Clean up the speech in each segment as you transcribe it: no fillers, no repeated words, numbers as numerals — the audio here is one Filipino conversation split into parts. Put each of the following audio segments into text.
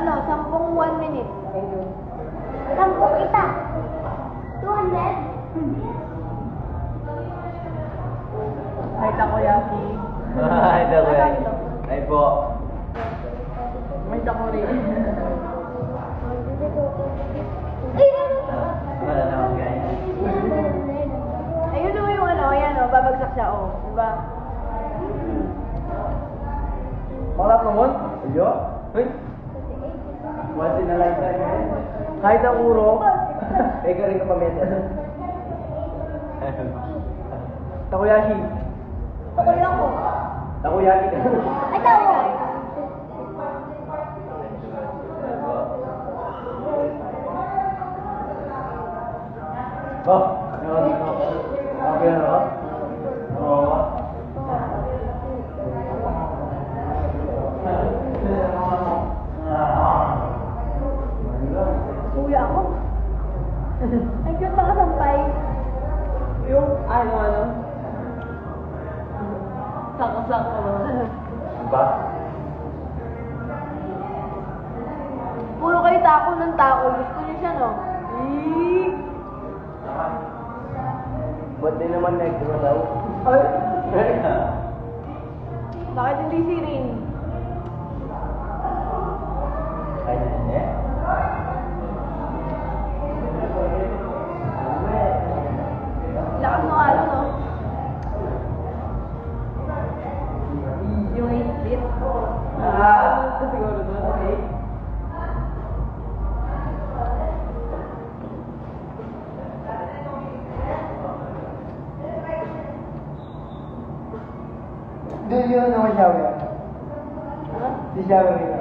ano, 10 1 minute. 10 kita. 200? Hi, takoyaki. Hi, takoyaki. Hi po. May takori. Ay, ano? Wala naman guys. Ayun naman yung ano, ayan o, babagsak siya o. Diba? Malap naman? Ayo? Uy? Once in a lifetime eh. Kahit ang uro, ikaw rin ka pamilya. Takoyaki. Okay lang ko. Takoyaki ka. Ay, tao. Oh, okay na ba? Oo. Kuya ako. Ang cute nakasampay. Yung ano. Sako-sako. Ba? Puro kayo tako ng tako. Gusto niyo siya, no? Ba't din naman negro daw? Bakit hindi si Rin? Ay, hindi. Lakas ng halo, no? Yung 8-bit. Siguro doon. Okay. Doon yun naman shower. Di shower yun.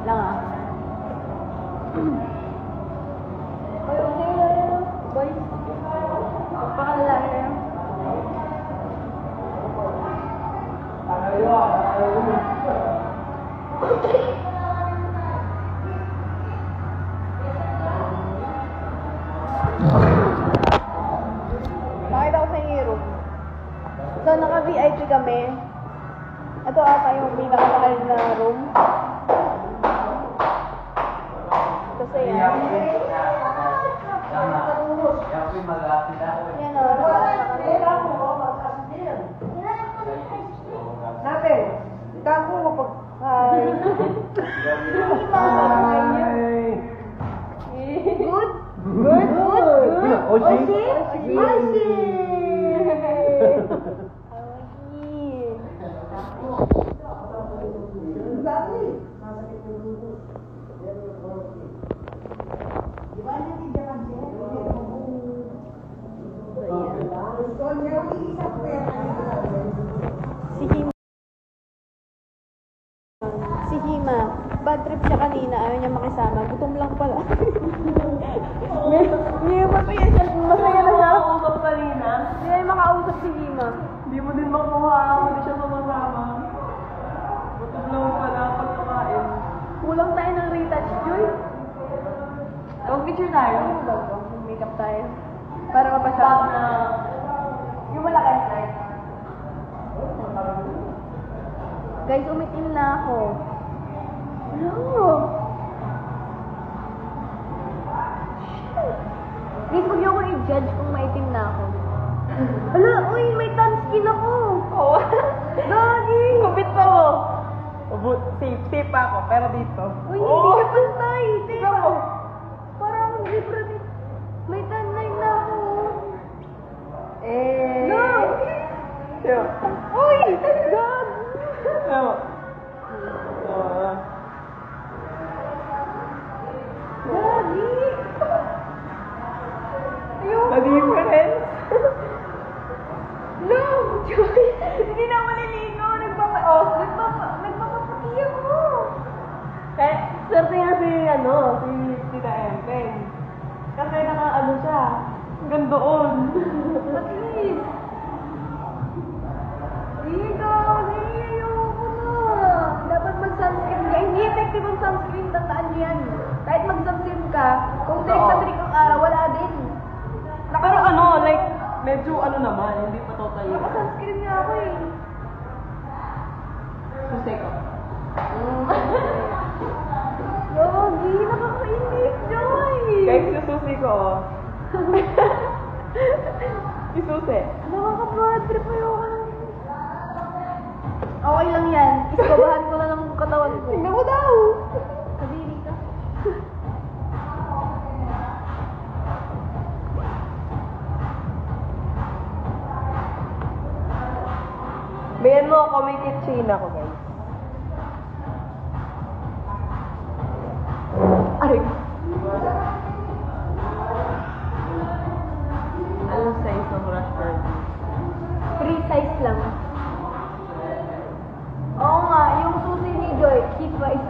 Lang ah. Ay, okay na yun. Boy. Pagpakalala na yun. Nakita ko sa inyo yung room. So, naka-VIP kami. Ito ata yung pinakamahal na room. Kasi yan. Yan o, nakakita kami. Natin, itako mo pag... Hi. Good? Good? Good? Oshi? Oshi! Si Hima, bad trip siya kanina, ayaw niya makisama. Gutom lang pala. May masaya siya, masaya na siya. Usap kanina. Hindi ay makausap si Hima. Hindi mo din makuha. Hindi siya sumasama. Gutom lang pala pagkakain. Kulang tayo ng retouch, Joy. Mag-picture tayo. Mag-makeup tayo. Para mapasya. Stop na. Yung malaki. Guys, umitin na ako. Hello. Guys, huwag niyo ako i-judge kung maitim na ako. Hala, uy, may tan skin ako. Oo. Dagi. Kupit pa mo. Safe pa ako, pero dito. Uy, hindi ka pantay. Tingnan mo. Parang zebra dito. May tan line na ako. No! Yo. Uy! Gag! Yo. Gagi! Ayoko. Na-difference? No! Joy! Hindi na maliligo. Nagpapapati ako. Eh, swerte nga si Tita Empeng. Kasi naka-ano siya. Hanggang doon. At least. Ika, ayoko na. Dapat mag-sunscreen ka. Hindi effective ang sunscreen. Tandaan niyo yan. Kahit mag-sunscreen ka, kung trick na trick ang araw, wala din. Pero like, Medyo ano naman, hindi pa totally. Naka-sunscreen nga ako eh. Susi ko. Yogi, nakakainis, Joy! Guys, yung susi ko, oh. Yung susi. Nakaka-bad trip ayoko na. Okay lang yan. Iskabahan ko na ng katawan ko. Tingnan mo daw! Kadiri ka. Bayan mo ako, may kitchen ako, guys. Aray! Anong size ng rush burger? Free size lang. Oo nga, yung susi ni Joy, keep right.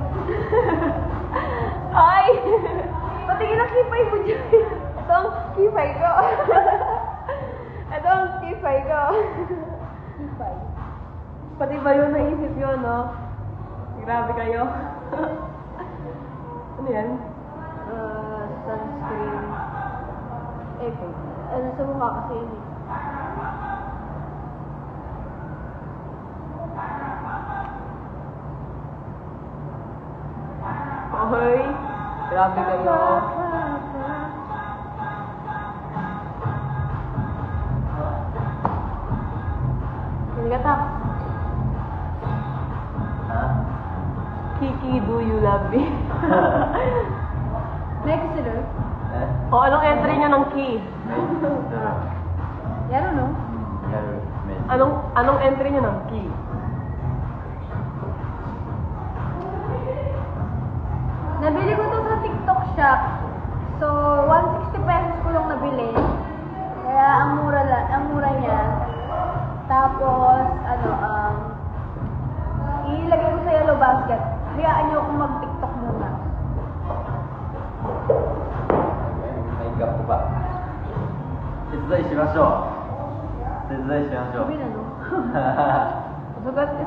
Ay! Patingin ang kipay mo, Joy. Ito ang kifay ko. Ito ang kifay ko. Kipay. Pati ba yun naisip yun, no? Grabe kayo. Ano yan? Sunscreen. Eh, ano sa mukha kasi yun eh. Okay. Grabe kayo. Nagatak. Ha? Kiki, do you love me? Next sila. Eh? O, anong entry nyo ng key? Yan ano? Anong entry nyo ng key? Nabili ko to sa TikTok shop. So, 160 pesos ko lang nabili. Kaya ang mura niya. Tapos, ilagay ko sa yellow basket. Hayaan niyo akong mag-TikTok muna. Makeup ko pa. 手伝いしましょう。手伝いしましょう。 Sabi na, no? Sugatin.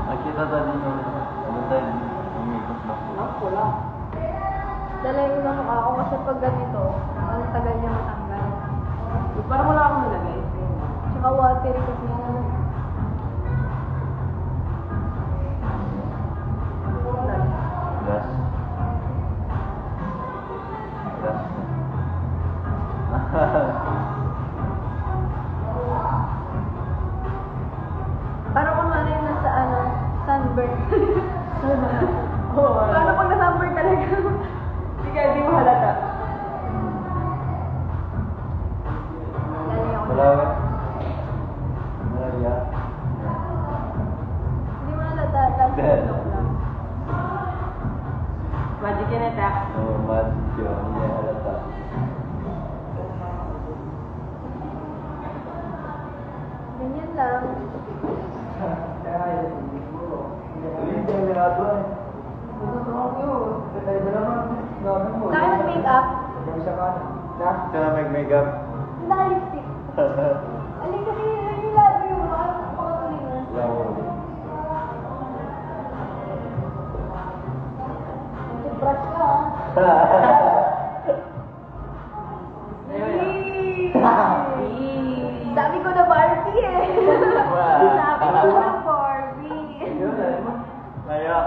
Nakita tadi yung umikot na po. Wala. Dalayin ko ng mukha ko kasi pag ganito, ang tagal niya matanggal. Parang wala akong nilagay. Tsaka watery kasi yun. Gas. Gas. Parang kung ano yung nasa sunburn. Oo. Paano pag na-sunburn talaga? Hindi ka, hindi mo halata. Lali ako. Wala ba? Wala ya. Hindi mo nalata. Lali ako lang. Magic yan ito. Oh, magic yun. Hindi halata. Ganyan lang. Sa akin mag-makeup, Sana mag-makeup. naka-lipstick. Alin kasi yung labo yung mga pagkatulingan. Brush ka Sabi ko na Barbie eh. Sabi ko na Barbie. Kaya.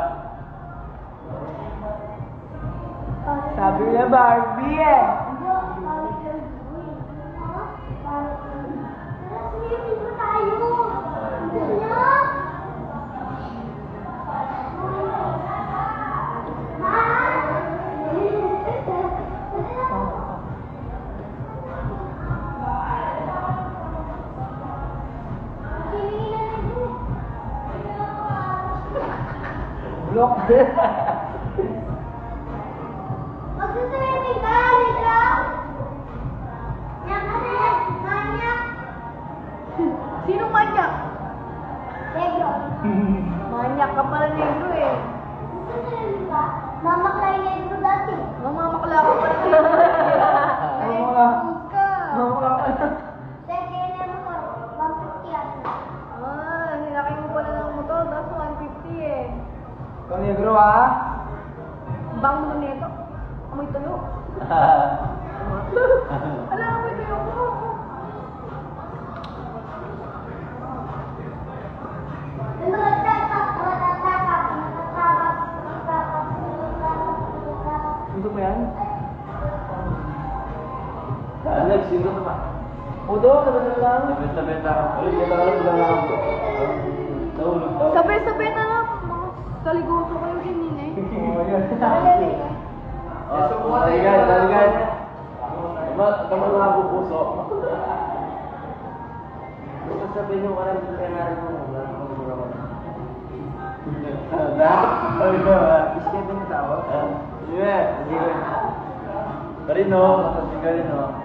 Sabi niya Barbie eh. Block. Magsusulitin ka, Litra! Yan ka na, manyak! Sinong manyak? Negro. Manyak ka pala negro eh. Magsusulitin ka? Mamaklay negro dati. Mamamakla ka pala negro. Mamamakla. ka. Second mo, 150 yan. Hinakay mo pala ng motor, that's ah. Bang naman nito. Amoy tuyo. Ala, amoy tuyo ko. Gusto mo yan? Alex, sino ka ba? Udo, naman lang. Sabit lang. Ulit ka lang lang. Nahulog daw. Sabay-sabay na lang. Kaligoso kayo ganyan eh. Oo, yan. Taligan, taligan. Tama nga po puso. Gusto sabihin yung karang kailangan mo. Sabi ko ba? Iskete mo tawag? Yeah, sige. Karino, kasi karino.